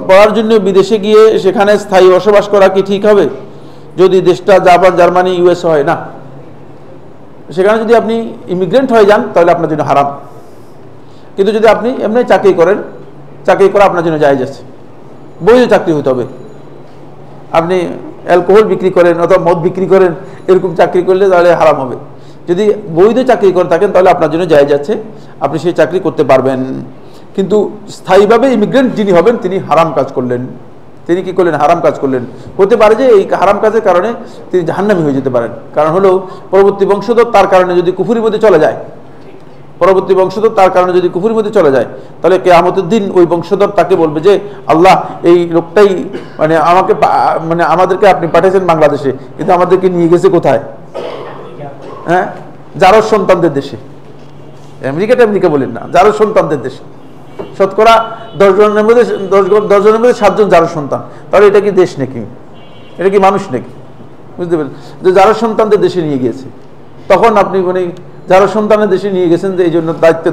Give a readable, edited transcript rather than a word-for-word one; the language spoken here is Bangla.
পড়ার জন্য বিদেশে গিয়ে সেখানে স্থায়ী বসবাস করা কি ঠিক হবে যদি দেশটা জাপান, জার্মানি, ইউএস হয়? না, সেখানে যদি আপনি ইমিগ্রেন্ট হয়ে যান তাহলে আপনার জন্য হারাম। কিন্তু যদি আপনি এমনি চাকরি করেন, চাকরি করা আপনার জন্য জায়েজ আছে, বৈধ চাকরি হতে হবে। আপনি অ্যালকোহল বিক্রি করেন অথবা মদ বিক্রি করেন, এরকম চাকরি করলে তাহলে হারাম হবে। যদি বৈধ চাকরি করে থাকেন তাহলে আপনার জন্য জায়েজ আছে, আপনি সেই চাকরি করতে পারবেন। কিন্তু স্থায়ীভাবে ইমিগ্রেন্ট যিনি হবেন তিনি হারাম কাজ করলেন। তিনি কি করলেন? হারাম কাজ করলেন। হতে পারে যে এই হারাম কাজের কারণে তিনি জাহান্নামী হয়ে যেতে পারেন। কারণ হলো পরবর্তী বংশধর তার কারণে যদি কুফরির মধ্যে চলে যায়, পরবর্তী বংশধর তার কারণে যদি কুফরির মধ্যে চলে যায়, তাহলে কিয়ামতের দিন ওই বংশধর তাকে বলবে যে আল্লাহ, এই লোকটাই আমাদেরকে আপনি পাঠিয়েছেন বাংলাদেশে, কিন্তু আমাদেরকে নিয়ে গেছে কোথায়? হ্যাঁ, জারজ সন্তানদের দেশে। আমেরিকা বলেন না, জারজ সন্তানদের দেশে। শতকরা 10 জনের মধ্যে 7 জন জারজ সন্তান। তাহলে এটা কি দেশ নাকি? এটা কি মানুষ নাকি? বুঝতে পারলেন? যে জারজ সন্তানদের দেশে নিয়ে গিয়েছে, তখন আপনি জারজ সন্তানের দেশে নিয়ে গেছেন যে এই জন্য দায়িত্ব